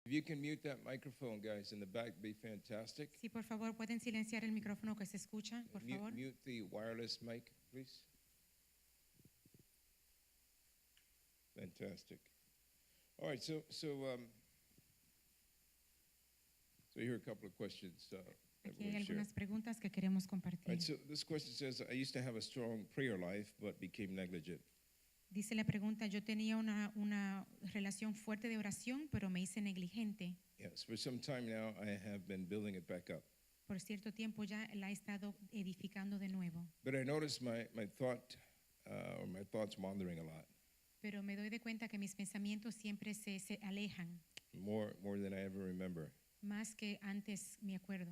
If you can mute that microphone, guys, in the back, it'd be fantastic. Sí, por favor, pueden silenciar el micrófono que se escucha, por favor. Mute the wireless mic, please. Fantastic. All right, so here are a couple of questions that Aquí we'll hay share. algunas preguntas que queremos All compartir. right, so this question says, I used to have a strong prayer life, but became negligent. Dice la pregunta, yo tenía una relación fuerte de oración, pero me hice negligente. Yes, for some time now, I have been building it back up. Por cierto tiempo ya la he estado edificando de nuevo. But I noticed my thoughts wandering a lot, Pero me doy de cuenta que mis pensamientos siempre se alejan, more than I ever remember. más que antes me acuerdo.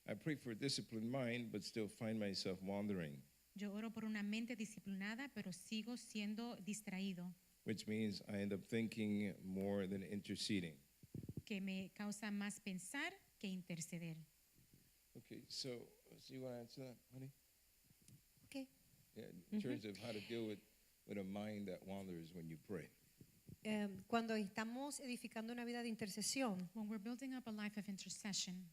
I pray for a disciplined mind, but still find myself wandering, Yo oro por una mente disciplinada, pero sigo siendo distraído, which means I end up thinking more than interceding. que me causa más pensar que interceder. Okay, so you want to answer that, honey? Okay. Yeah, in terms of how to deal with a mind that wanders when you pray. Cuando estamos edificando una vida de intercesión, When we're building up a life of intercession,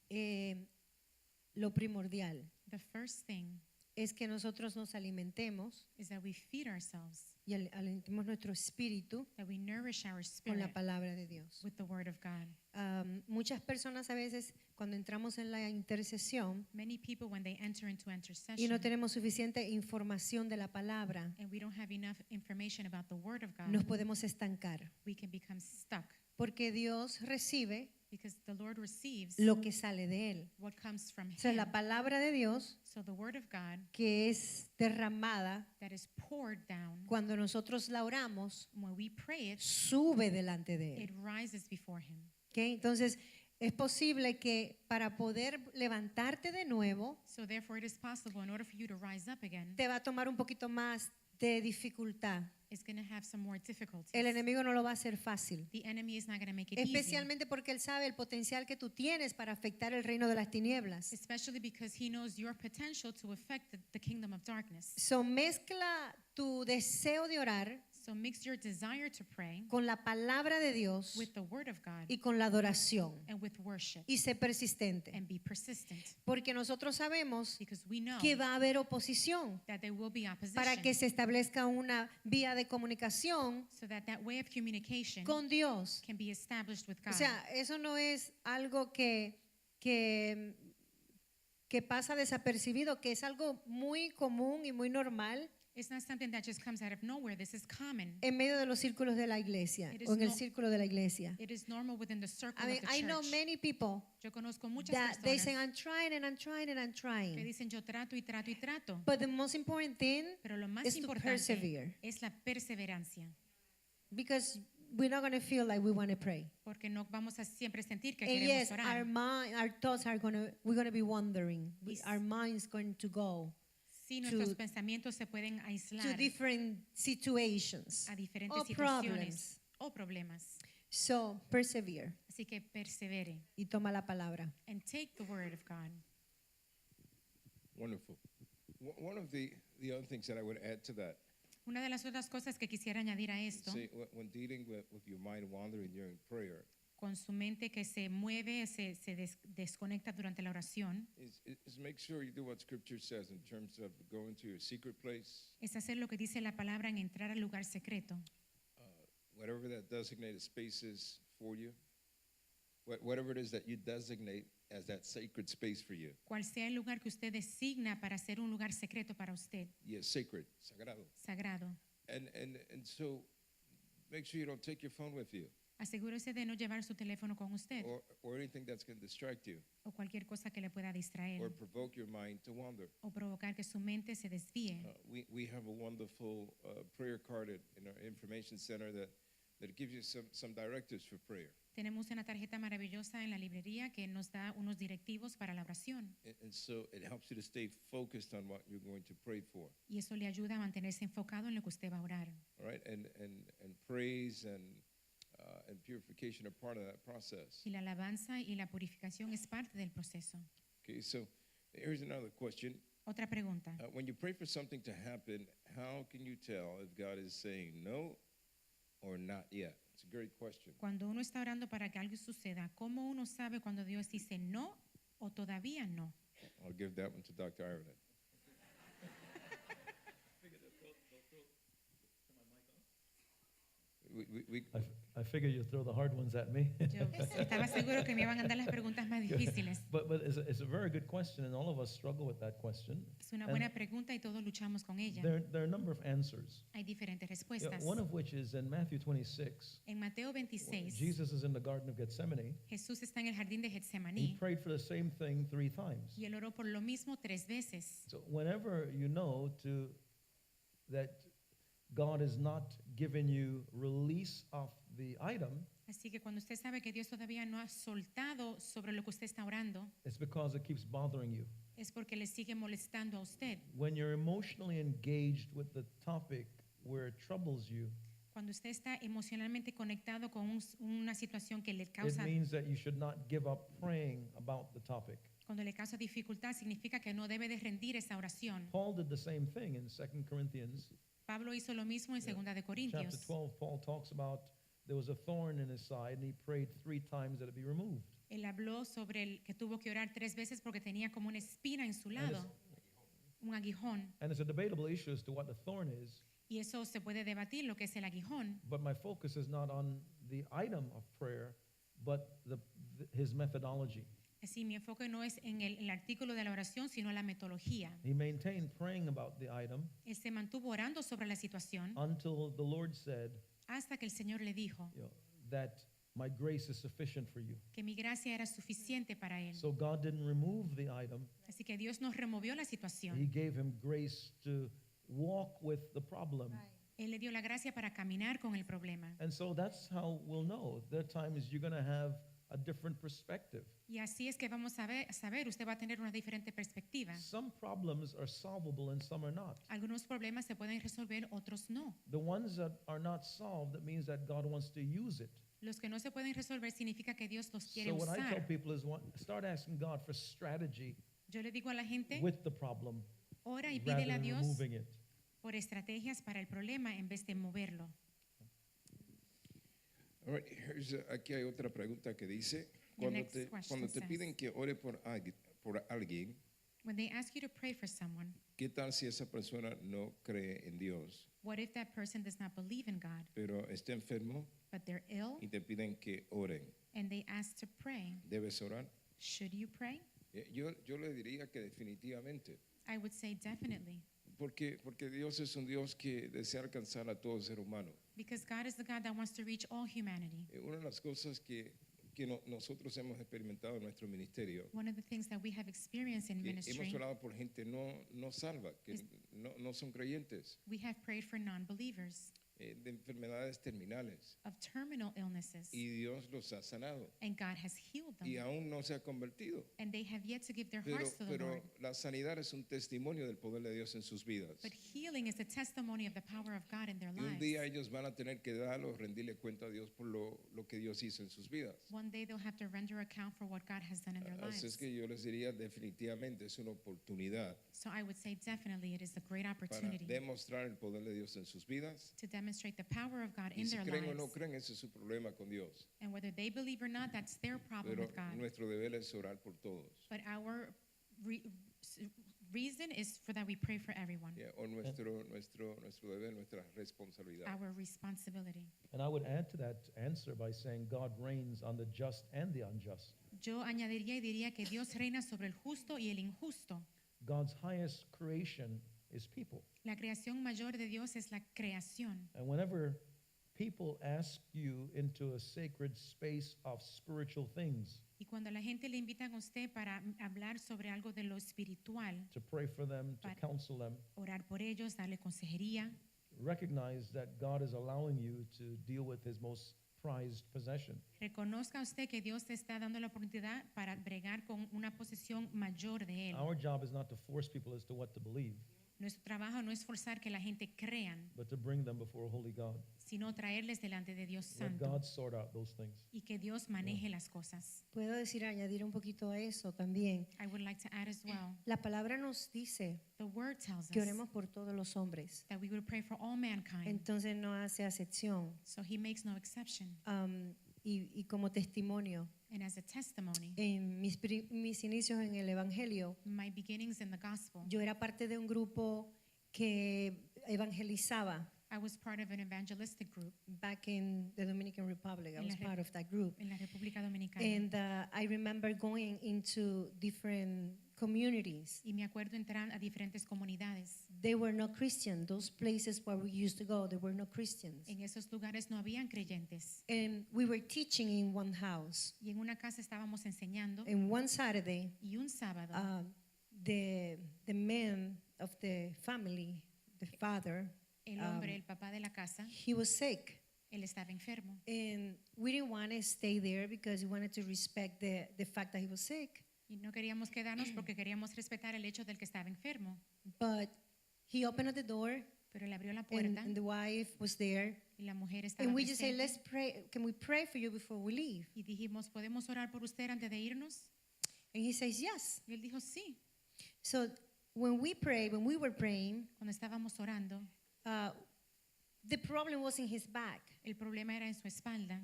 lo primordial the first thing es que nosotros nos alimentemos is that we feed ourselves, y alimentemos nuestro espíritu that we nourish our con la spirit palabra de Dios. with the word of God. Muchas personas a veces cuando entramos en la intercesión Many people, when they enter into y intercession no tenemos suficiente información de la palabra, and we don't have enough information about the word of God, nos podemos estancar, we can become stuck porque Dios recibe because the Lord receives lo que sale de Él. what comes from O sea, Him. la palabra de Dios So the word of God que es derramada that is poured down, cuando nosotros la oramos, when we pray it, sube delante de it Él. rises before Him. ¿Okay? Entonces, es posible que para poder levantarte de nuevo, So therefore it is possible, in order for you to rise up again, te va a tomar un poquito más de dificultad. it's going to have some more difficulties. El enemigo no lo va a hacer fácil, The enemy is not going to make it easy, especialmente porque él sabe el potencial que tú tienes para afectar el reino de las tinieblas. especially because he knows your potential to affect the kingdom of darkness. So, mezcla tu deseo de orar So mix your desire to pray con la palabra de Dios with the word of God y con la adoración, and with worship, y sé persistente, and be persistent, porque nosotros sabemos because we know que va a haber oposición that there will be opposition, para que se establezca una vía de comunicación so that way of communication con Dios. can be established with God. O sea, eso no es algo que pasa desapercibido, que es algo muy común y muy normal It's not something that just comes out of nowhere. This is common. en medio de los círculos de la iglesia It is o en el no- círculo de la iglesia. It is normal within the circle I mean, of the I know church. many people Yo conozco muchas that they say, personas I'm trying and I'm trying and I'm que trying. dicen yo trato y trato y trato, But the most important thing pero lo más is to importante persevere, es la perseverancia, because we're not going to feel like we want to pray. porque no vamos a siempre sentir que And queremos yes, orar. our thoughts are we're going to be wandering. Yes. Our mind's going to go Sí, nuestros to- pensamientos se pueden to aislar different situations a diferentes or situaciones problems. o problemas. So persevere Así que persevere y toma la palabra. and take the word of God. Wonderful. One of the other things that I would add to that, Una de las otras cosas que quisiera añadir a esto, see, when dealing with your mind wandering during prayer, con su mente que se mueve, se desconecta durante la oración, is make sure you do what Scripture says in terms of going to your secret place, es hacer lo que dice la palabra en entrar al lugar secreto. whatever that designated space is for you, whatever it is that you designate as that sacred space for you. Cual sea el lugar que usted designa para ser un lugar secreto para usted, Yes, sacred, sagrado. sagrado. And so make sure you don't take your phone with you Asegúrese de no llevar su teléfono con usted or anything that's going to distract you o cualquier cosa que le pueda or distraer provoke your mind to wander. o provocar que su mente se desvíe. We have a wonderful prayer card in our information center that gives you some directives for prayer. Tenemos una tarjeta maravillosa en la librería que nos da unos directivos para la oración And so it helps you to stay focused on what you're going to pray for. y eso le ayuda a mantenerse enfocado en lo que usted va a orar. All right, and praise and purification are part of that process. Y la alabanza y la purificación es parte del proceso. Okay, so here's another question. Otra pregunta. When you pray for something to happen, how can you tell if God is saying no or not yet? It's a great question. Cuando uno está orando para que algo suceda, ¿cómo uno sabe cuando Dios dice no o todavía no? I'll give that one to Dr. Ireland. We, I figure you throw the hard ones at me. Yo estaba seguro que me iban a dar las preguntas más difíciles. But it's a very good question, and all of us struggle with that question. Es una buena pregunta y todos luchamos con ella. There are a number of answers. Hay diferentes Yeah, respuestas. one of which is in Matthew 26. En Mateo when 26, Jesus is in the Garden of Gethsemane. Jesús está en el jardín de He Getsemaní prayed for the same thing 3 times. y él oró por lo mismo 3 veces. So whenever you know that God is not giving you release of the item, Así que cuando usted sabe que Dios todavía no ha soltado sobre lo que usted está orando, it's because it keeps bothering you. es porque le sigue molestando a usted. When you're emotionally engaged with the topic where it troubles you, Cuando usted está emocionalmente conectado con una situación que le it causa, means that you should not give up praying about the topic. cuando le causa dificultad, significa que no debe de rendir esa oración. Paul did the same thing in 2 Corinthians. Pablo hizo lo mismo en Yeah. 2 de Chapter Corintios. 12, Paul talks about there was a thorn in his side, and he prayed 3 times that it be removed. Él habló sobre el que tuvo que orar 3 veces porque tenía como una espina en su And lado, un aguijón. And it's a debatable issue as to what the thorn is, Y eso se puede debatir, lo que es el aguijón. but my focus is not on the item of prayer, but his methodology. Así, mi enfoque no es en el artículo de la oración, sino la metodología. He maintained praying about the item Él se mantuvo orando sobre la situación until the Lord said, hasta que el Señor le dijo you know, that my grace is sufficient for you. que mi gracia era suficiente para él. So God didn't remove the item. Así que Dios nos removió la He situación. gave him grace to walk with the problem. Él le dio la gracia para caminar con el problema. And so that's how we'll know. There are times you're going to have a different perspective. Y así es que vamos a saber, usted va a tener una diferente perspectiva. Some problems are solvable and some are not. Algunos problemas se pueden resolver, otros no. The ones that are not solved, that means that God wants to use it. Los que no se pueden resolver significa que Dios los quiere So what I tell usar. people is start asking God for strategy Yo le digo a la gente, with the problem ora y rather pídele a than Dios removing it. por estrategias para el problema en vez de moverlo. All right, aquí hay otra pregunta que dice, The next question cuando te says- piden que ore por alguien, When they ask you to pray for someone, ¿qué tal si esa persona no cree en Dios, what if that person does not believe in God, pero está enfermo but they're ill y te piden que oren? and they ask to pray? ¿Debes orar? Should you pray? Yo le diría que definitivamente, I would say definitely, porque Dios es un Dios que desea alcanzar a todo ser humano. because God is the God that wants to reach all humanity. Una de las cosas que nosotros hemos experimentado en nuestro ministerio, One of the things that we have experienced in que ministry, hemos orado por gente no salva, que Es- no son creyentes, we have prayed for non-believers de enfermedades terminales, of terminal illnesses, y Dios los ha sanado, and God has healed y them, aún no se ha convertido. and they have yet to give their Pero, hearts to the Lord. pero la sanidad es un testimonio del poder de Dios en sus vidas. But healing is a testimony of the power of God in their Y un día lives. ellos van a tener que dar o rendirle cuenta a Dios por lo que Dios hizo en sus vidas. One day they'll have to render account for what God has done in their Así es lives. que yo les diría definitivamente es una oportunidad So I would say definitely it is a great para opportunity demostrar el poder de Dios en sus vidas. to demonstrate the power of God Y in si their creen o no lives. creen, ese es su problema con Dios. And whether they believe or not, that's their problem Pero with God. nuestro deber es orar por todos. But our reason is for that we pray for everyone. Yeah, o nuestro deber, nuestra responsabilidad. Our responsibility. And I would add to that answer by saying God reigns on the just and the unjust. Yo añadiría y diría que Dios reina sobre el justo y el injusto. God's highest creation is people. La creación mayor de Dios es la creación. And whenever people ask you into a sacred space of spiritual things, Y cuando la gente le invita a usted para hablar sobre algo de lo espiritual, to pray for them, to But- counsel them, orar por ellos, darle consejería, recognize that God is allowing you to deal with his most prized possession. reconozca usted que Dios te está dando la oportunidad para bregar con una posesión mayor de Él. Our job is not to force people as to what to believe. Nuestro trabajo no es forzar que la gente crean, but to bring them before a holy God. sino traerles delante de Dios Let Santo God sort out those things. y que Dios maneje las cosas. Puedo decir, añadir un poquito a eso también. I would like to add as well, La palabra nos dice the word tells que us oremos por todos los hombres. that we would pray for all mankind. Entonces no hace acepción. So he makes no exception. Y como testimonio, And as a testimony, en mis inicios en el Evangelio, my beginnings in the gospel, yo era parte de un grupo que evangelizaba I was part of an evangelistic group back in the Dominican Republic. I En la was Rep- part of that group. en la República Dominicana. And I remember going into different communities. Y me acuerdo entrar a diferentes comunidades. They were not Christian. Those places where we used to go, they were not Christians. En esos lugares no habían creyentes. And we were teaching in one house. Y en una casa estábamos enseñando. And one Saturday, Y un sábado, the man of the family, the father, el hombre, el papá de la casa, he was sick. él estaba enfermo. And we didn't want to stay there because we wanted to respect the fact that he was sick. Y no queríamos quedarnos porque queríamos respetar el hecho del que estaba enfermo. But he opened up the door, Pero él abrió la and, puerta and the wife was there. y la mujer estaba And we just say, presente. let's pray. Can we pray for you before we leave? Y dijimos, ¿podemos orar por usted antes de irnos? And he says, yes. Y él dijo, sí. So when we were praying, Cuando estábamos orando, the problem was in his back. el problema era en su espalda.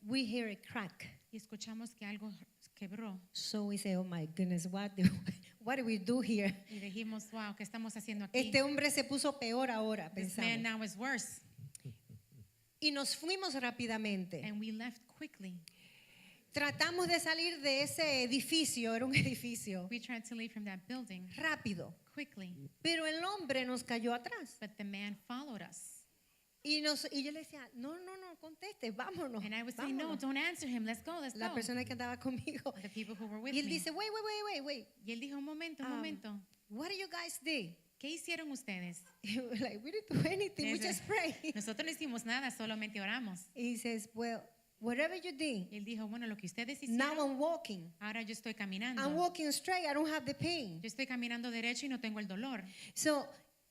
We hear a crack. Y escuchamos que algo quebró. So we say, oh my goodness, what do we do here? Y dijimos, wow, ¿qué estamos haciendo aquí? Este hombre se puso peor ahora, This man pensamos. now is worse. Y nos fuimos rápidamente. And we left quickly. Tratamos de salir de ese edificio, era un edificio, We tried to leave from that building rápido. quickly. Pero el hombre nos cayó atrás. But the man followed us. Y yo le decía, no conteste, vámonos. And I would say, no, vámonos. don't answer him. Let's go, let's La go. persona que andaba conmigo. The people who were with Y él me. dice, wait. Y él dijo, un momento, un Um, momento. What do you guys do? ¿Qué hicieron ustedes? Like, we didn't do anything, we Dice, just prayed. Nosotros no hicimos nada, solamente oramos. He says, well, whatever you did, Y él dijo, bueno, lo que ustedes now hicieron, I'm walking. ahora yo estoy caminando. I'm walking straight, I don't have the pain. Yo estoy caminando derecho y no tengo el dolor. So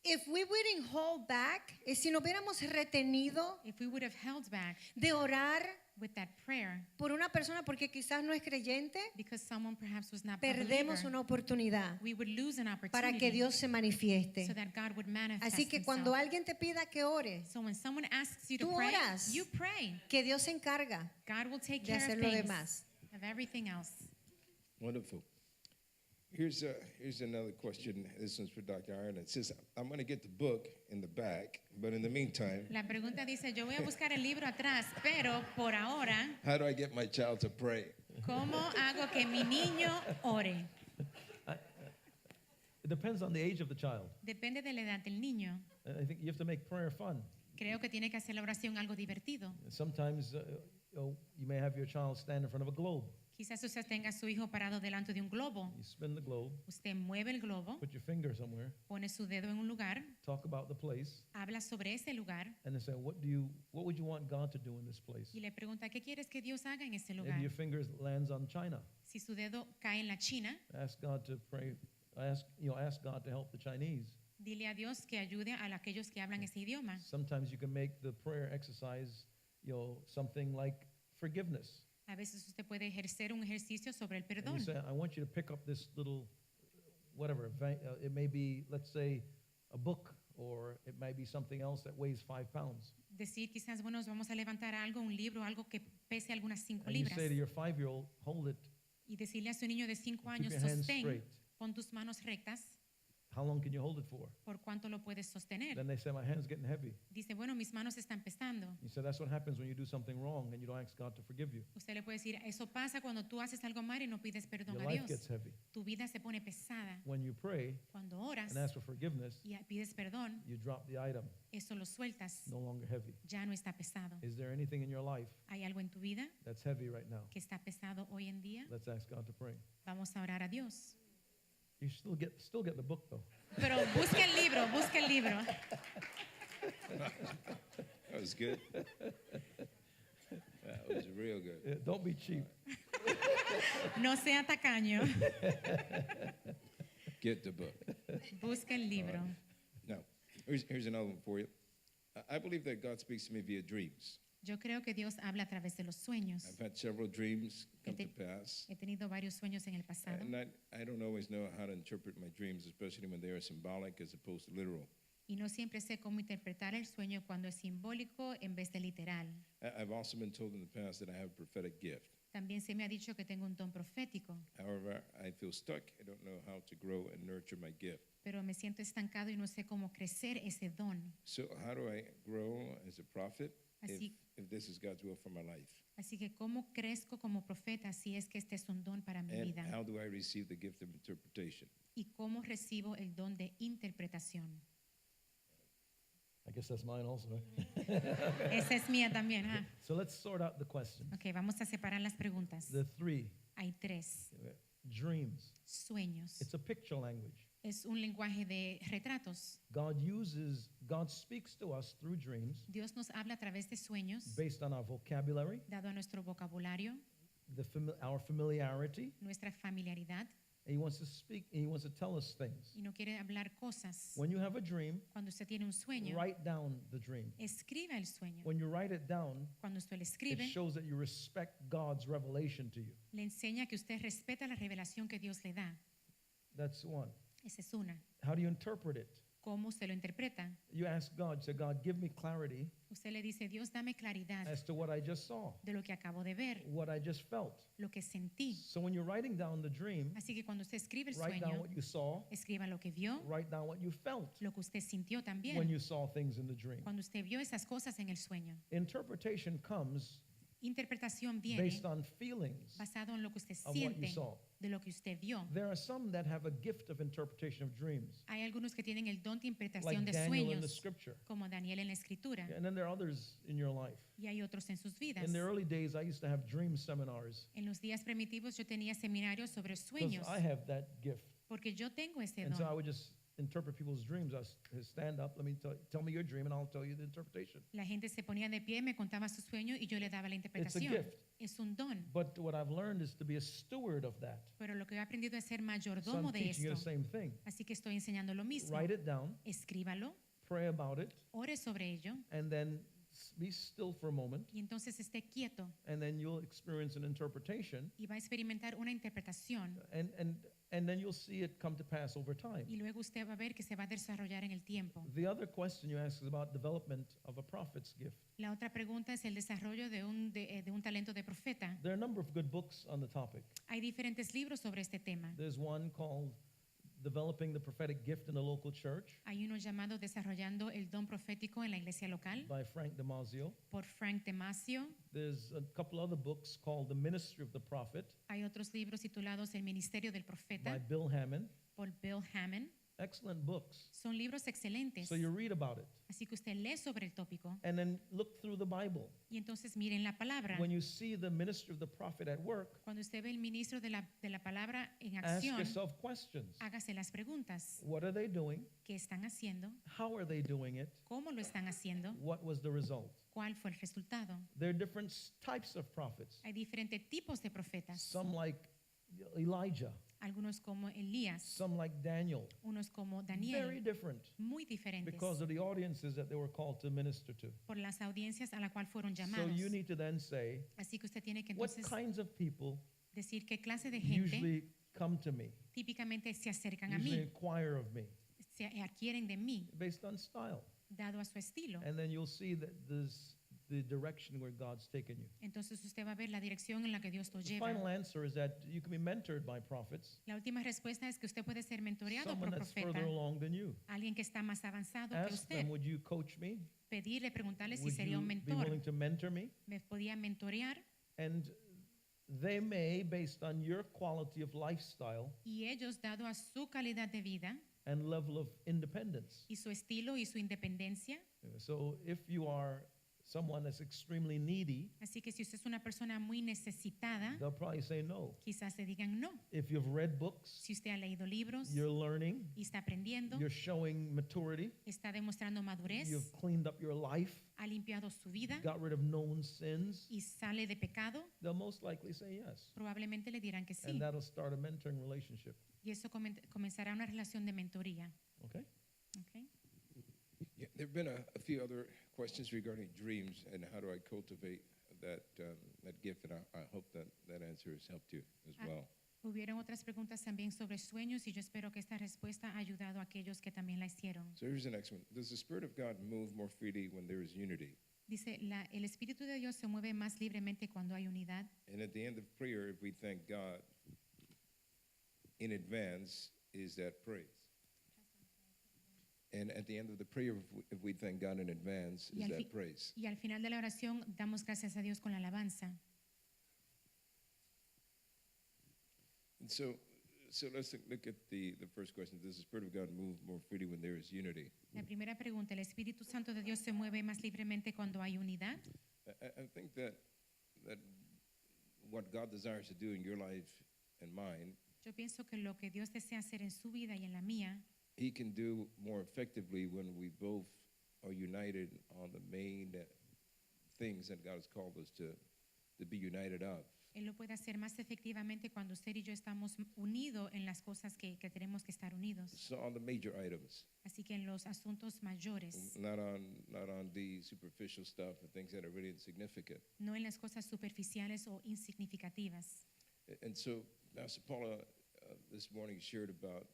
if we wouldn't hold back, si nos hubiéramos retenido If we would have held back de orar with that prayer, por una persona porque quizás no es creyente, because someone perhaps was not a perdemos believer, una oportunidad we would lose an para opportunity que Dios se manifieste. so that God would manifest Así que himself. cuando alguien te pida que ores, So when someone asks you to Tú pray, oras. you pray. que Dios se encarga God will take de care hacer of lo things, demás. of everything else. Wonderful. Here's another question. This one's for Dr. Ireland. It says, I'm going to get the book in the back, but in the meantime, La pregunta dice, yo voy a buscar el libro atrás, pero por ahora, how do I get my child to pray? ¿cómo hago que mi niño ore? It depends on the age of the child. Depende de la edad del niño. I think you have to make prayer fun. Creo que tiene que hacer la oración algo divertido. Sometimes you may have your child stand in front of a globe. Quizás usted tenga a su hijo parado delante de un globo. You spin the globe, Usted mueve el globo, put your finger somewhere, pone su dedo en un lugar, talk about the place, habla sobre ese lugar and then say, what would you want God to do in this place? y le pregunta, ¿qué quieres que Dios haga en ese lugar? Maybe your finger lands on China. Si su dedo cae en la China, Ask God to pray. Ask God to help the Chinese. dile a Dios que ayude a aquellos que hablan ese idioma. Sometimes you can make the prayer exercise, something like forgiveness. A veces usted puede ejercer un ejercicio sobre el And you perdón. say, I want you to pick up this little, whatever. It may be, let's say, a book, or it might be something else that weighs 5 pounds. Decir quizás, bueno, vamos a levantar algo, un libro, algo que pese algunas 5 And you libras. say to your 5-year-old, hold it. Y decirle a su niño de 5 Keep años, your hands sostén, straight. pon tus manos rectas, How long can you hold it for? ¿por cuánto lo puedes sostener? Then they say, my hand's getting heavy. Dice, bueno, mis manos están pesando. You say, that's what happens when you do something wrong and you don't ask God to forgive you. Usted le puede decir, eso pasa cuando tú haces algo mal y no pides perdón Your a life Dios. gets heavy. Tu vida se pone pesada. When you pray Cuando oras and ask for forgiveness, y pides perdón, you drop the item, eso lo sueltas, no longer heavy. ya no está pesado. Is there anything in your life ¿Hay algo en tu vida that's heavy right now? que está pesado hoy en día? Let's ask God to pray. Vamos a orar a Dios. You still get the book though. Pero busca el libro, busca el libro. That was good. That was real good. Don't be cheap. No sea tacaño. Get the book. Busca el libro. No. Here's another one for you. I believe that God speaks to me via dreams. Yo creo que Dios habla a través de los sueños. I've had several dreams come to Ete- pass. He tenido varios sueños en el pasado And I don't always know how to interpret my dreams, especially when they are symbolic as opposed to literal. y no siempre sé cómo interpretar el sueño cuando es simbólico en vez de literal. I've also been told in the past that I have a prophetic gift. También se me ha dicho que tengo un don profético, However, I feel stuck. I don't know how to grow and nurture my gift. pero me siento estancado y no sé cómo crecer ese don. So how do I grow as a prophet Así- if this is God's will for my life? Así que cómo crezco como profeta si es que este es un don para mi And vida. how do I receive the gift of interpretation? Y cómo recibo el don de interpretación. I guess that's mine also. Right? Esa es mía también. ¿Ah? So let's sort out the questions. Ok, vamos a separar las preguntas. The three Hay tres. dreams. Sueños. It's a picture language. Es un lenguaje de retratos. God speaks to us through dreams Dios nos habla a través de sueños, based on our vocabulary, dado a nuestro vocabulario, our familiarity. nuestra familiaridad, He wants to speak, he wants to tell us things. y no quiere hablar cosas. When you have a dream, Cuando usted tiene un sueño, write down the dream. escriba el sueño. When you write it down, Cuando usted lo it escribe, shows that you respect God's revelation to you. le enseña que usted respeta la revelación que Dios le da. That's one. Esa es una. How do you interpret it? ¿Cómo usted lo interpreta? You ask God, say, God, give me clarity Usted le dice, Dios, dame claridad as to what I just saw, de lo que acabo de ver, what I just felt. lo que sentí. So when you're writing down the dream, Así que cuando usted escribe el write down sueño, what you saw, escriba lo que vio, write down what you felt lo que usted sintió when también, you saw things in the dream. cuando usted vio esas cosas en el sueño. Interpretation comes Interpretación viene based on feelings basado en lo que usted of what you siente, saw. de lo que usted vio. There are some that have a gift of interpretation of dreams, Hay algunos que tienen el don de like interpretación de Daniel in the sueños, scripture. como Daniel en la escritura, And then there are others in your life. y hay otros en sus vidas. In the early days, I used to have dream seminars En los días primitivos yo tenía seminarios sobre because sueños, I have that gift. porque yo tengo ese And so I don. would just interpret people's dreams. Stand up, let me tell me your dream, and I'll tell you the interpretation. La gente se ponía de pie, me contaba su sueño y yo le daba la interpretación. gift. Es un don. But what I've learned is to be a steward of that. Pero lo que he aprendido es ser So mayordomo I'm de teaching you the esto. same thing. Así que estoy enseñando lo mismo. Write it down, Escríbalo, pray about it, ore sobre ello and then be still for a moment, y entonces esté quieto and then you'll experience an interpretation, y va a experimentar una interpretación and then you'll see it come to pass over time. y luego usted va a ver que se va a desarrollar en el tiempo. The other question you ask is about development of a prophet's gift. La otra pregunta es el desarrollo de un talento de profeta. There are a number of good books on the topic. Hay diferentes libros sobre este tema. There's one called Developing the Prophetic Gift in the Local Church Hay uno llamado Desarrollando el don profético en la iglesia local by Frank Damasio. por Frank Damasio. There's a couple other books called The Ministry of the Prophet Hay otros libros titulados El ministerio del by profeta Bill Hammond. por Bill Hammond. Excellent books. Son libros excelentes. So you read about it Así que usted lee sobre el tópico and then look through the Bible. y entonces miren la palabra. When you see the ministry of the prophet at work, Cuando usted ve el ministro de la palabra en ask acción, yourself questions. hágase las preguntas. What are they doing? ¿Qué están haciendo? How are they doing it? ¿Cómo lo están haciendo? What was the result? ¿Cuál fue el resultado? There are different types of prophets. Hay diferentes tipos de profetas. Some like Elijah, Algunos como Elías, some like Daniel. unos como Very Daniel, different muy diferentes because of the audiences that they were called to minister to. por las audiencias a la cual fueron So llamados. you need to then say, Así que usted tiene que what entonces kinds of people decir qué clase de gente usually come to me, típicamente se acercan a usually mí, inquire of me, se adquieren de mí, based on style. dado a su estilo. And then you'll see that there's the direction where God's taken you. Entonces usted va a ver la dirección en la que Dios lo The final lleva. answer is that you can be mentored by prophets, La última respuesta es que usted puede ser mentoreado someone por that's profeta, further along than you. alguien que está más avanzado que Ask them, usted. would you coach me? Pedirle, preguntarle si Would sería you un be mentor. willing to mentor me? Me podía mentorear And they may, based on your quality of lifestyle y ellos, dado a su calidad de vida and level of independence. y su estilo y su independencia, So if you are someone that's extremely needy, Así que si usted es una persona muy necesitada, they'll probably say no. quizás le digan no. If you've read books, Si usted ha leído libros you're learning, y está aprendiendo, you're showing maturity, está demostrando madurez, you've cleaned up your life, ha limpiado su vida got rid of known sins, y sale de pecado, they'll most likely say yes. probablemente le dirán que sí. And that'll start a mentoring relationship. Y eso comenzará una relación de mentoría. Okay? ¿Ok? Yeah, there have been a few other questions regarding dreams and how do I cultivate that gift, and I hope that answer has helped you as Ah. well. Hubieron otras preguntas también sobre sueños y yo espero que esta respuesta ha ayudado a aquellos que también la hicieron. So here's the next one. Does the Spirit of God move more freely when there is unity? Dice, el Espíritu de Dios se mueve más libremente cuando hay unidad. And at the end of prayer, if we thank God in advance, is that praise? And at the end of the prayer, if we thank God in advance, Y is al that praise? Y al final de la oración damos gracias a Dios con la alabanza. And so let's look at the first question. Does the Spirit of God move more freely when there is unity? La primera pregunta, ¿el Espíritu Santo de Dios se mueve más libremente cuando hay unidad? I think that what God desires to do in your life and mine, Yo pienso que lo que Dios desea hacer en su vida y en la mía, He can do more effectively when we both are united on the main things that God has called us to be united of. Él lo puede hacer más efectivamente cuando usted y yo estamos unidos en las cosas que tenemos que estar unidos. So on the major items, Así que en los asuntos mayores, not on the superficial stuff, the things that are really insignificant. no en las cosas superficiales o insignificativas. And so Pastor Paula this morning shared about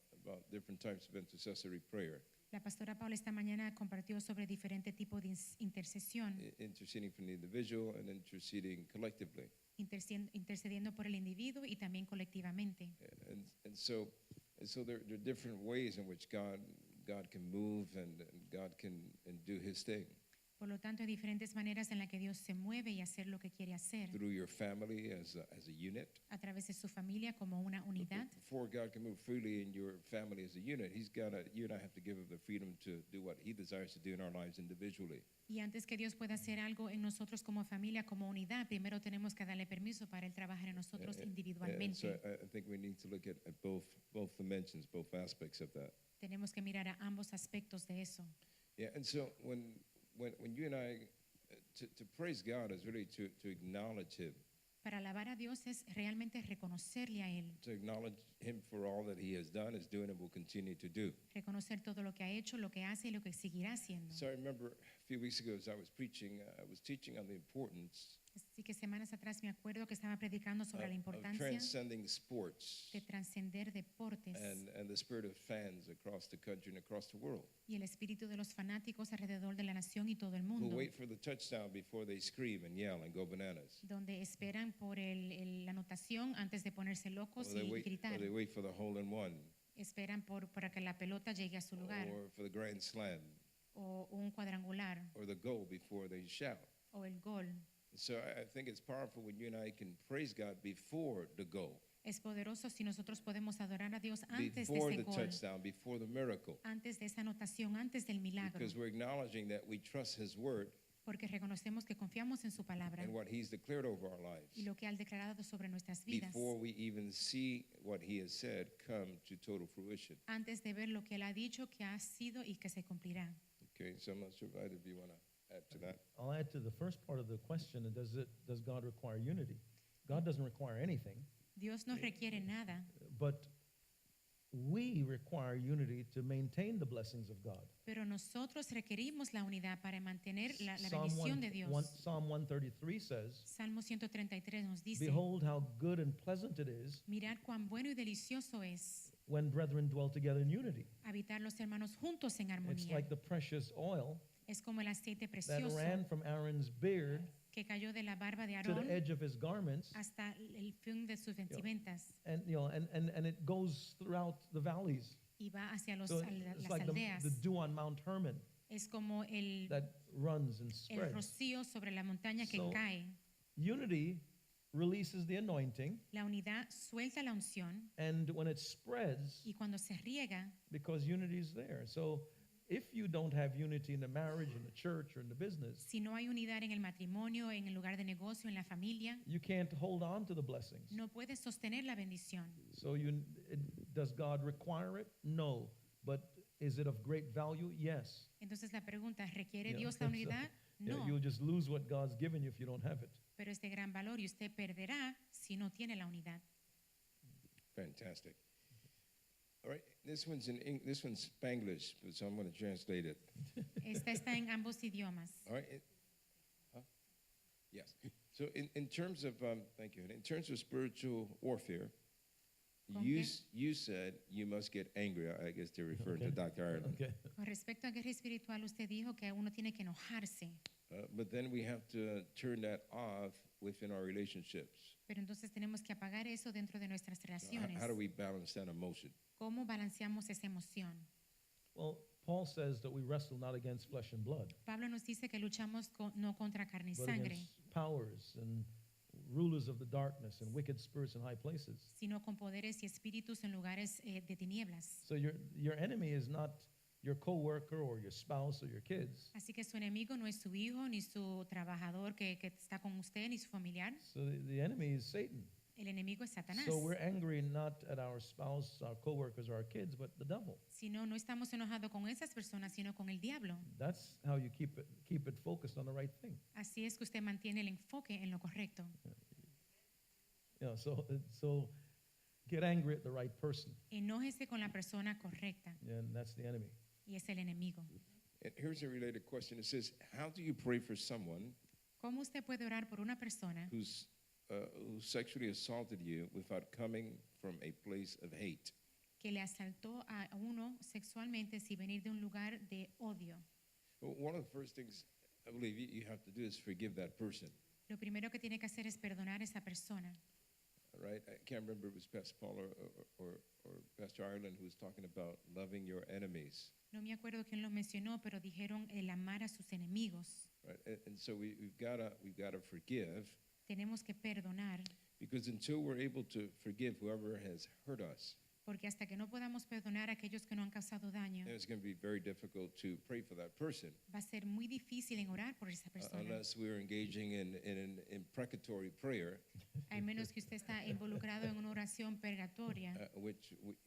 different types of intercessory prayer, La pastora Paula esta mañana compartió sobre diferentes tipos de intercesión, interceding for the individual and interceding collectively. intercediendo por el individuo y también colectivamente. And so there are different ways in which God can move and God can do His thing. Por lo tanto, hay diferentes maneras en las que Dios se mueve y hacer lo que quiere hacer Through your family as a unit. a través de su familia como una unidad. Before God can move freely in your family as a unit, you and I have to give Him the freedom to do what He desires to do in our lives individually. Y antes que Dios pueda hacer algo en nosotros como familia, como unidad, primero tenemos que darle permiso para Él trabajar en nosotros So individualmente. I think we need to look at both dimensions, both aspects of that. Tenemos que mirar a ambos aspectos de eso. Yeah, and so when you and I, to praise God is really to acknowledge Him, Para alabar a Dios es realmente reconocerle a Él, to acknowledge Him for all that He has done, is doing, and will continue to do. reconocer todo lo que ha hecho, lo que hace y lo que seguirá haciendo. So I remember a few weeks ago as I was preaching, I was teaching on the importance Así que semanas atrás me acuerdo que estaba predicando sobre la of importancia transcending sports de trascender deportes and the spirit of fans across the country and across the world y el espíritu de los fanáticos alrededor de la nación y todo el who mundo, wait for the touchdown before they scream and yell and go bananas. donde esperan por la anotación antes de ponerse locos Or they y wait, gritar. or they wait for the hole in one Esperan para que la pelota llegue a su lugar, or for the grand slam o un cuadrangular, or the goal before they shout. o el gol. So I think it's powerful when you and I can praise God before the goal, Es poderoso si nosotros podemos adorar a Dios antes de before ese the gol, touchdown, before the miracle, antes de esa anotación, antes del milagro, because we're acknowledging that we trust His word porque reconocemos que confiamos en su palabra and what He's declared over our lives y lo que ha declarado sobre nuestras vidas, before we even see what He has said come to total fruition. antes de ver lo que Él ha dicho que ha sido y que se cumplirá. Okay, so I'm not sure if either of you want to add to that. I'll add to the first part of the question, does God require unity? God doesn't require anything, Dios no requiere nada, but we require unity to maintain the blessings of God. pero nosotros requerimos la unidad para mantener la Psalm bendición de Dios. Psalm 133 says, Salmo 133 nos dice, behold how good and pleasant it is mirad cuán bueno y delicioso es when brethren dwell together in unity. habitar los hermanos juntos en It's armonía. like the precious oil Es como el aceite that precioso ran from Aaron's beard que cayó de la barba de to the Aarón edge of his garments, hasta el fin de sus vestimentas and and it goes throughout the valleys. y va hacia So las it's like the aldeas. dew on Mount Hermon Es como that runs and el spreads. rocío sobre la montaña que So- cae. Unity releases the anointing, La unidad suelta la unción and when it spreads, y cuando se riega, because unity is there. So if you don't have unity in the marriage, in the church, or in the business, Si no hay unidad en el matrimonio, en el lugar de negocio, en la familia, you can't hold on to the blessings. no puedes sostener la bendición. So does God require it? No. But is it of great value? Yes. Entonces la pregunta, ¿requiere Yeah. Dios la unidad? Yeah, No, you'll just lose what God's given you if you don't have it. pero es de gran valor y usted perderá si no tiene la unidad. Fantastic. All right, this one's Spanglish, so I'm going to translate it. Esta está en ambos idiomas. All right. Huh? Yes. So in terms of thank you. In terms of spiritual warfare, ¿Con you qué? you said you must get angry. I guess they're referring to Okay. Dr. Ireland. Okay. Con respecto a guerra espiritual, usted dijo que uno tiene que enojarse, But then we have to turn that off within our relationships. pero entonces tenemos que apagar eso dentro de nuestras So relaciones. how do we balance that emotion? ¿Cómo balanceamos esa emoción? Well, Paul says that we wrestle not against flesh and blood, Pablo nos dice que luchamos no contra carne y but sangre, against powers and rulers of the darkness and wicked spirits in high places. sino con poderes y espíritus en lugares de tinieblas. So your enemy is not your coworker or your spouse or your kids. Así que su enemigo no es su hijo, ni su trabajador que está con usted, ni su familiar. So the enemy is Satan. El enemigo es Satanás. So we're angry not at our spouse, our coworkers, or our kids, but the devil. Si no, no estamos enojados con esas personas, sino con el diablo. That's how you keep it focused on the right thing. Así es que usted mantiene el enfoque en lo correcto. So get angry at the right person, Enójese con la persona correcta, and that's the enemy. y es el enemigo. And here's a related question. It says, how do you pray for someone ¿Cómo usted puede orar por una persona who sexually assaulted you without coming from a place of hate? que le asaltó a uno sexualmente sin venir de un lugar de odio? Well, one of the first things I believe you have to do is forgive that person. Lo primero que tiene que hacer es perdonar a esa persona. All right? I can't remember if it was Pastor Paul or Pastor Ireland who was talking about loving your enemies. No me acuerdo quién lo mencionó, pero dijeron el amar a sus enemigos. Right? And so we've got to forgive, Tenemos que perdonar, because until we're able to forgive whoever has hurt us, porque hasta que no podamos perdonar a aquellos que no han causado daño, then it's going to be very difficult to pray for that person va a ser muy difícil en orar por esa persona, unless we're engaging in an imprecatory prayer, al menos que usted está involucrado en una oración purgatoria,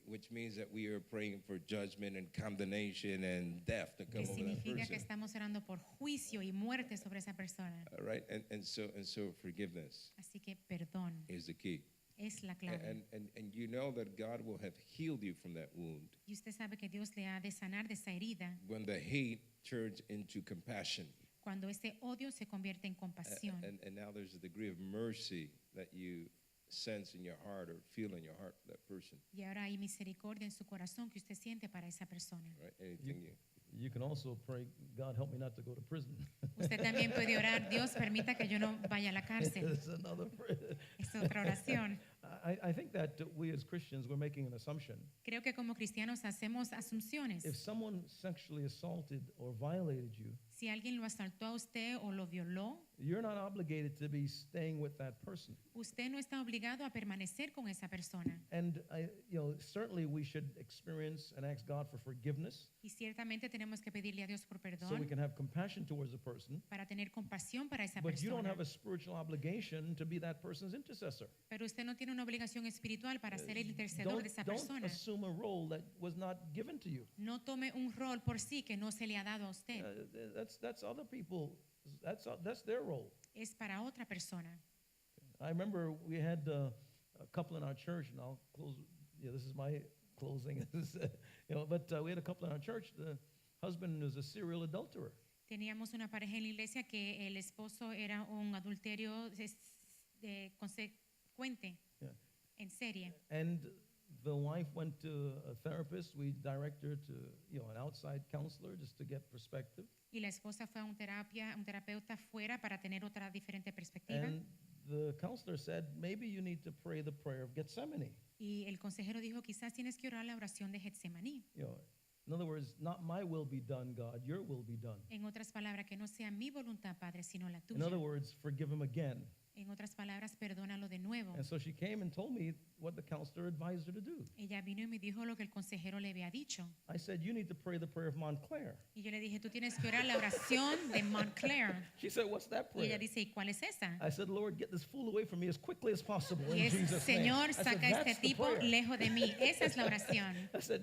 which means that we are praying for judgment and condemnation and death to come que over that significa que person. estamos orando por juicio y muerte sobre esa persona. All right? And so forgiveness Así que perdón is the key. es la clave. And you know that God will have healed you from that wound Y usted sabe que Dios le ha de sanar de esa herida when the hate turns into compassion. cuando ese odio se convierte en compasión. And now there's a degree of mercy that you sense in your heart or feel in your heart for that person. Y ahora hay misericordia en su corazón que usted siente para esa persona. Right? Anything you You can also pray, God, help me not to go to prison. Usted también puede orar, Dios permita que yo no vaya a la cárcel. It's another prayer. Es otra oración. I think that we as Christians, we're making an assumption. Creo que como cristianos hacemos asunciones. If someone sexually assaulted or violated you, Si alguien lo asaltó a usted o lo violó, you're not obligated to be staying with that person. usted no está obligado a permanecer con esa persona. And certainly we should experience and ask God for forgiveness Y ciertamente tenemos que pedirle a Dios por so we perdón can have compassion towards the person. para tener compasión para esa But you don't persona. have a spiritual obligation to be that person's intercessor. Pero usted no tiene una obligación espiritual para ser el intercedor de esa Don't persona. assume a role that was not given to you. No tome un rol por sí que no se le ha dado a usted. That's other people. That's their role. Es para otra persona. I remember we had a couple in our church, and I'll close. Yeah, this is my closing. But we had a couple in our church. The husband was a serial adulterer. Teníamos una pareja en la iglesia que el esposo era un adulterio consecuente, Yeah. en serie. And the wife went to a therapist. We direct her to an outside counselor just to get perspective. Y la esposa fue a un terapeuta fuera para tener otra diferente perspectiva. And the counselor said, maybe you need to pray the prayer of Gethsemane. Y el consejero dijo, quizás tienes que orar la oración de Getsemaní. In other words, not my will be done, God, your will be done. En otras palabras, que no sea mi voluntad, Padre, sino la In other tuya. words, forgive him again. En otras palabras, perdónalo de nuevo. And so she came and told me what the counselor advised her to do. Ella vino y me dijo lo que el consejero le había dicho. I said, you need to pray the prayer of Montclair. Y yo le dije, tú tienes que orar la oración de Montclair. She said, what's that Y ella prayer? dice, ¿y cuál es esa? I said, Lord, get this fool away from me as quickly as possible Y in es, Jesus' name. Señor, I said, saca a este "That's the tipo prayer." lejos de mí. Esa es la oración. I said,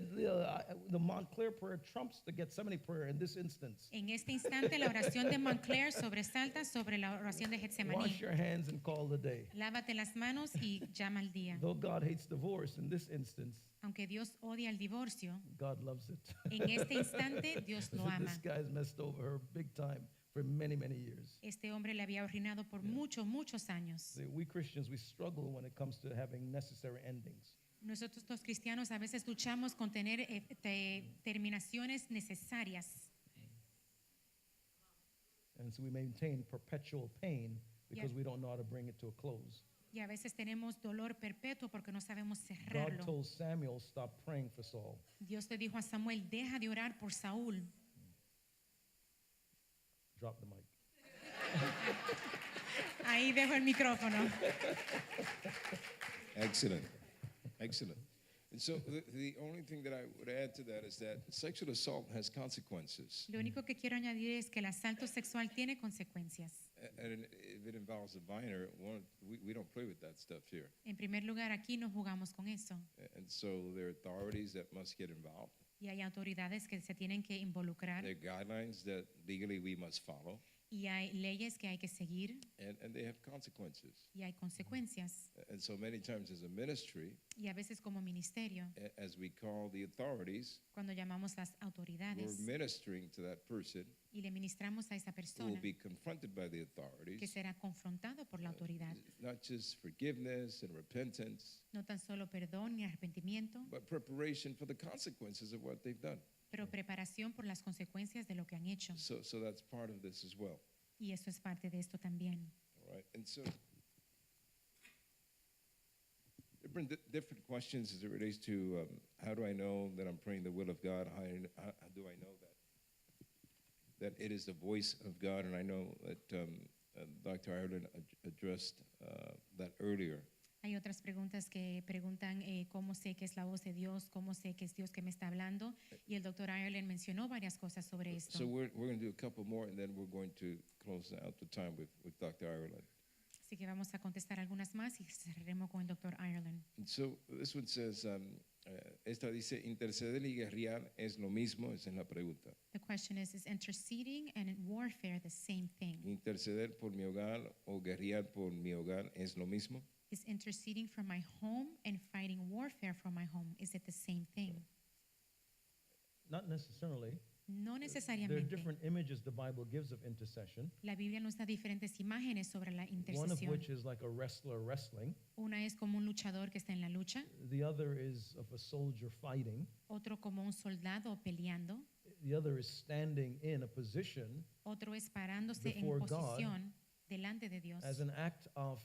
the Montclair prayer trumps the Gethsemane prayer in this instance. En este instante, la oración de Montclair sobresalta sobre la oración de Wash Getsemaní. your hands and call the day. Lávate las manos y llama al día. Though God hates divorce in this instance, Aunque Dios odia el divorcio, God loves it. en este instante Dios lo ama. This guy's messed over her big time for many, many years. Este hombre le había arruinado por muchos, muchos años. See, we Christians, we struggle when it comes to having necessary endings. Nosotros los cristianos a veces luchamos con tener terminaciones necesarias. And so we maintain perpetual pain because Yeah. we don't know how to bring it to a close. Y a veces tenemos dolor perpetuo porque no sabemos God cerrarlo. told Samuel, stop praying for Saul. Dios le dijo a Samuel, deja de orar por Saúl. Drop the mic. Ahí dejo el micrófono. Excellent. Excellent. And so the only thing that I would add to that is that sexual assault has consequences. Lo único que quiero añadir es que el asalto sexual tiene consecuencias. And if it involves a minor, we don't play with that stuff here. En primer lugar, aquí no jugamos con eso. And so there are authorities that must get involved. Y hay autoridades que se tienen que involucrar. There are guidelines that legally we must follow. Y hay leyes que hay que seguir. And they have consequences. Y hay consecuencias. And so many times as a ministry, Y a veces como ministerio, as we call the authorities, cuando llamamos las we're autoridades ministering to that person y le ministramos a esa who will persona be confronted by the que authorities, será confrontado por la autoridad. not just forgiveness and repentance, No tan solo perdón ni arrepentimiento, but preparation for the consequences of what they've done. pero preparación por las consecuencias de lo que han hecho. So that's part of this as well. Y eso es parte de esto también. All right. And so there have been different questions as it relates to how do I know that I'm praying the will of God? How do I know that it is the voice of God? And I know that Dr. Ireland addressed that earlier. Hay otras preguntas que preguntan cómo sé que es la voz de Dios, cómo sé que es Dios que me está hablando. Y el doctor Ireland mencionó varias cosas sobre esto. So we're going to do a couple more, and then we're going to close out the time with Dr. Ireland. Así que vamos a contestar algunas más y cerraremos con el doctor Ireland. And so this one says, esta dice, interceder y guerrear es lo mismo, esa es la pregunta. The question is interceding and warfare the same thing? Interceder por mi hogar o guerrear por mi hogar es lo mismo. Is interceding for my home and fighting warfare for my home, is it the same thing? Not necessarily. No There are necesariamente. different images the Bible gives of intercession. La Biblia nos da diferentes imágenes sobre la One of intercesión. which is like a wrestler wrestling. Una es como un luchador que está en la lucha, The other is of a soldier fighting. otro como un soldado peleando, The other is standing in a position otro es parándose en Before God, posición delante de Dios as an act of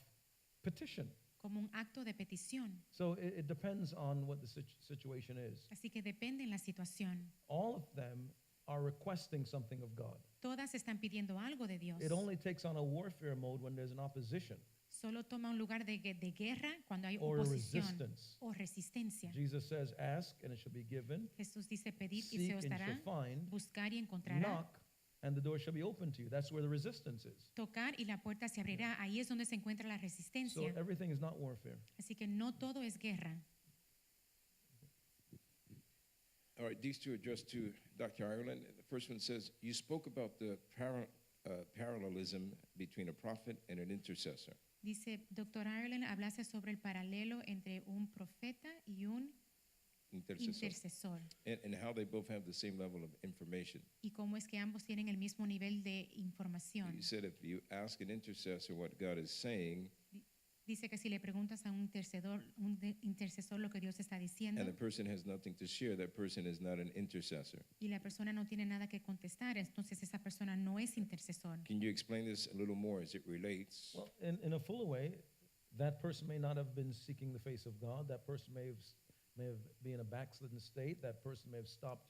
petition. como un acto de petición. So it depends on what the situation is. Así que depende en la situación. All of them are requesting something of God. Todas están pidiendo algo de Dios. It only takes on a warfare mode when there's an opposition Solo toma un lugar de guerra cuando hay or a oposición resistance. o resistencia. Jesus says, ask and it shall be given, Jesús dice, pedid y seek se and os you dará, shall find, buscar y encontrará, knock and the door shall be open to you. That's where the resistance is. tocar y la puerta se abrirá. Ahí es donde se encuentra la So resistencia. everything is not warfare. Así que no todo es guerra. All right, these two addressed to Dr. Ireland. The first one says, you spoke about the parallelism between a prophet and an intercessor. Dice, Dr. Ireland, hablase sobre el paralelo entre un profeta y un intercesor And how they both have the same level of information. y cómo es que ambos tienen el mismo nivel de You información. said if you ask an intercessor what God is saying, Dice que si le preguntas a un intercesor lo que Dios está diciendo and the person has nothing to share, that person is not an intercessor. y la persona no tiene nada que contestar, entonces esa persona no es intercesor. Can you explain this a little more as it relates? Well, in a fuller way, that person may not have been seeking the face of God. That person may have been in a backslidden state. That person may have stopped,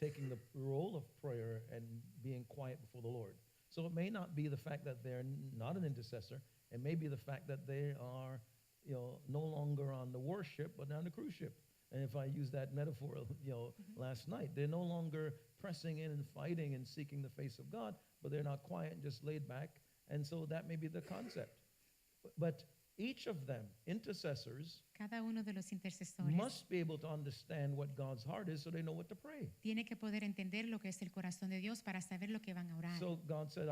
taking the role of prayer and being quiet before the Lord. So it may not be the fact that they're not an intercessor. It may be the fact that they are, no longer on the warship, but on the cruise ship. And if I use that metaphor, last night, they're no longer pressing in and fighting and seeking the face of God, but they're not quiet and just laid back. And so that may be the concept. But each of them, intercessors, Cada uno de los intercesores must be able to understand what God's heart is so they know what to pray. tiene que poder entender lo que es el corazón de Dios para saber lo que van a orar. So God said,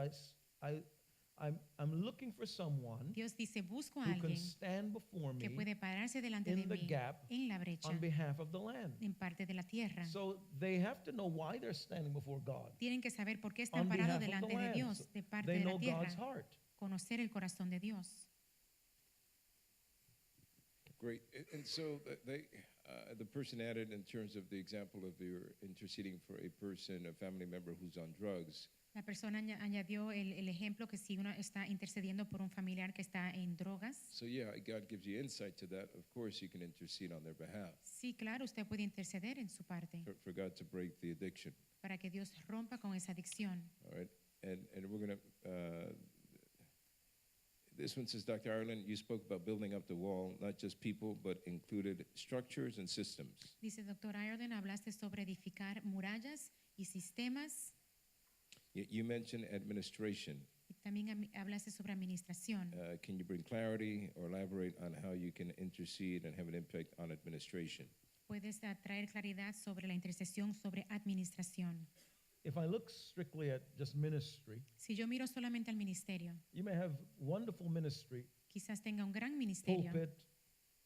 I'm looking for someone Dios dice, busco a who can alguien stand before que me puede pararse delante de in the mí gap en la brecha, on behalf of the land. en parte de la tierra. So they have to know why they're standing before God Tienen que saber por qué on están parados behalf of the delante de land. Dios, So de parte they de know la God's tierra, heart. conocer el corazón de Dios. Great. And so the person added, in terms of the example of you're interceding for a person, a family member who's on drugs, La persona añadió el ejemplo que si uno está intercediendo por un familiar que está en drogas, so yeah, God gives you insight to that. Of course, you can intercede on their behalf sí, claro, usted puede interceder en su parte for God to break the addiction. para que Dios rompa con esa adicción. All right. And we're going to, this one says, Dr. Ireland, you spoke about building up the wall, not just people, but included structures and systems. Dice, Dr. Ireland, hablaste sobre edificar murallas y sistemas, You mentioned administration. y también hablaste sobre administración. Can you bring clarity or elaborate on how you can intercede and have an impact on administration? Puedes traer claridad sobre la intercesión, sobre administración. If I look strictly at just ministry, Si yo miro solamente al ministerio, you may have wonderful ministry, quizás tenga un gran ministerio, pulpit,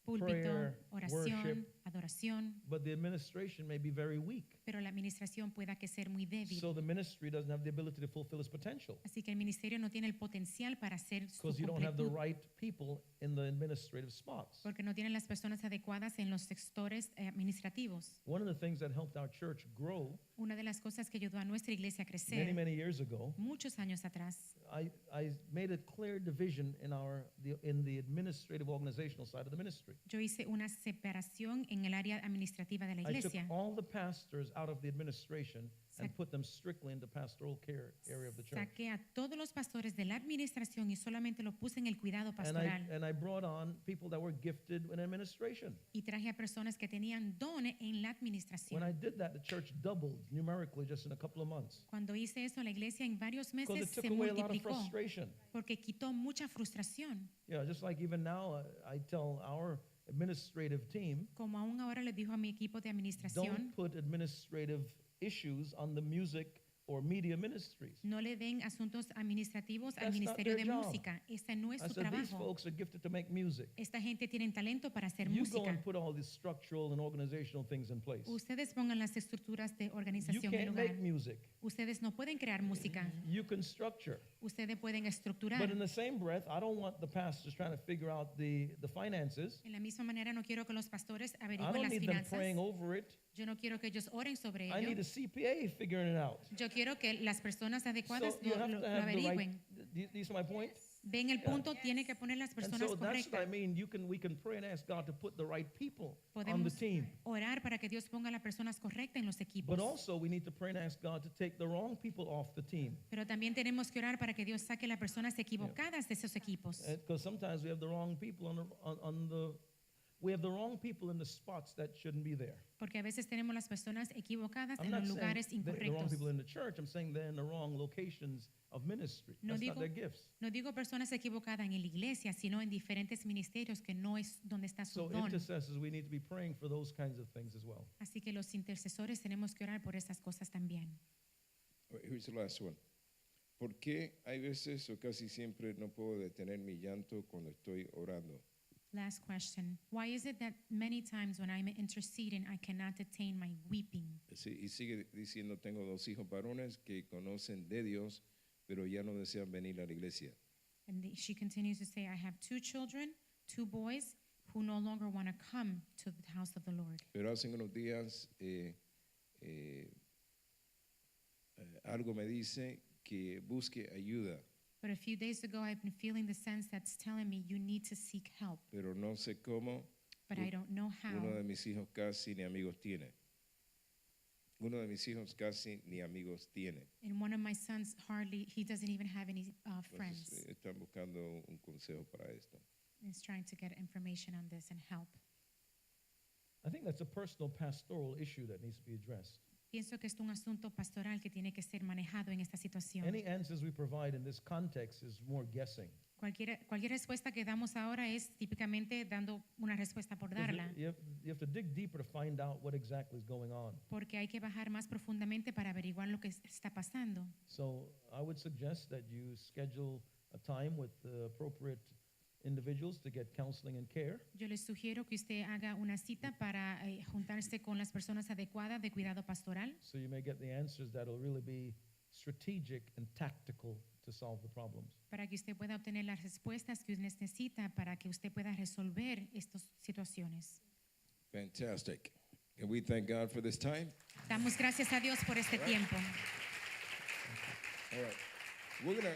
púlpito, prayer, oración, worship. adoración, but the administration may be very weak. pero la administración pueda que ser muy débil. So the ministry doesn't have the ability to fulfill its potential Así que el ministerio no tiene el potencial para hacer su because you don't have the completud, right people in the administrative spots. porque no tienen las personas adecuadas en los sectores administrativos. One of the things that helped our church grow Una de las cosas que ayudó a nuestra iglesia a many, crecer many years ago, muchos años atrás, I made a clear division in the administrative organizational side of the ministry. yo hice una separación en el área administrativa de la I took iglesia. all the pastors out of the administration and Sac- put them strictly into pastoral care area of the church. Saqué a todos los pastores de la administración y solamente los puse en el cuidado pastoral. And I brought on people that were gifted in administration. Y traje a personas que tenían don en la When I administración. did that, the church doubled numerically just in a couple of months Cuando hice eso, la iglesia en varios because meses it took se away a lot of multiplicó frustration. porque quitó mucha frustración. Just like even now, I tell our administrative team, Como aún ahora les dijo a mi equipo de administración, don't put administrative issues on the music or media ministries. no le den asuntos administrativos al That's not ministerio their de job. música. Este no es I su said, these trabajo. folks are gifted to make music. Esta gente tiene talento para hacer You go música. and put all these structural and organizational things in place. Ustedes pongan las estructuras de You organización en can't lugar. make music. Ustedes no pueden crear música. You can structure. Ustedes pueden estructurar. But in the same breath, I don't want the pastors trying to figure out the finances. En la misma manera, no quiero que los pastores I averigüen don't las need them finanzas. praying over it. Yo no quiero que ellos oren sobre I need ello. a CPA figuring it out. Yo quiero que las personas adecuadas So you have to lo have the averigüen. right. Do you see my point? Ven el punto, tiene que poner las And personas so that's what I correctas. mean. We can pray and ask God to put the right people on the Podemos team. orar para que Dios ponga las personas correctas en los equipos. But also we need to pray and ask God to take the wrong people off the team. Pero también tenemos que orar para que Dios saque las personas equivocadas de esos equipos. Because sometimes we have the wrong people we have the wrong people in the spots that shouldn't be there. Porque a veces tenemos las personas equivocadas I'm en not los saying lugares the wrong incorrectos. people in the church. I'm saying they're in the wrong locations of ministry. No That's not digo- their gifts. No digo personas equivocadas en la iglesia, sino en diferentes ministerios que no es donde está su So don. intercessors, we need to be praying for those kinds of things as well. Así que los intercesores tenemos que orar por esas cosas también. All right, here's the last one. ¿Por qué hay veces o casi siempre no puedo detener mi llanto cuando estoy orando? Last question. Why is it that many times when I'm interceding, I cannot detain my weeping? Sí, y sigue diciendo, tengo 2 hijos varones que conocen de Dios, pero ya no desean venir a la iglesia. And she continues to say, I have 2 children, 2 boys, who no longer want to come to the house of the Lord. Pero hace unos días algo me dice que busque ayuda, But a few days ago, I've been feeling the sense that's telling me you need to seek help, pero no sé cómo. but I don't know how. Uno de mis hijos casi ni amigos tiene. uno de mis hijos casi ni amigos tiene. And one of my sons he doesn't even have any friends. Entonces, están buscando un consejo para esto. He's trying to get information on this and help. I think that's a personal pastoral issue that needs to be addressed. Pienso que es un asunto pastoral que tiene que ser manejado en esta situación. Any answers we provide in this context is more guessing. Cualquier respuesta que damos ahora es típicamente dando una respuesta por 'Cause darla, you have to dig deeper to find out what exactly is going on. porque hay que bajar más profundamente para averiguar lo que está pasando. So I would suggest that you schedule a time with the appropriate individuals to get counseling and care. Yo les sugiero que usted haga una cita para juntarse con las personas adecuadas de cuidado pastoral, So you may get the answers that will really be strategic and tactical to solve the problems. para que usted pueda obtener las respuestas que usted necesita para que usted pueda resolver estas situaciones. Fantastic. And we thank God for this time. Damos gracias a Dios por este tiempo. All right. We're going to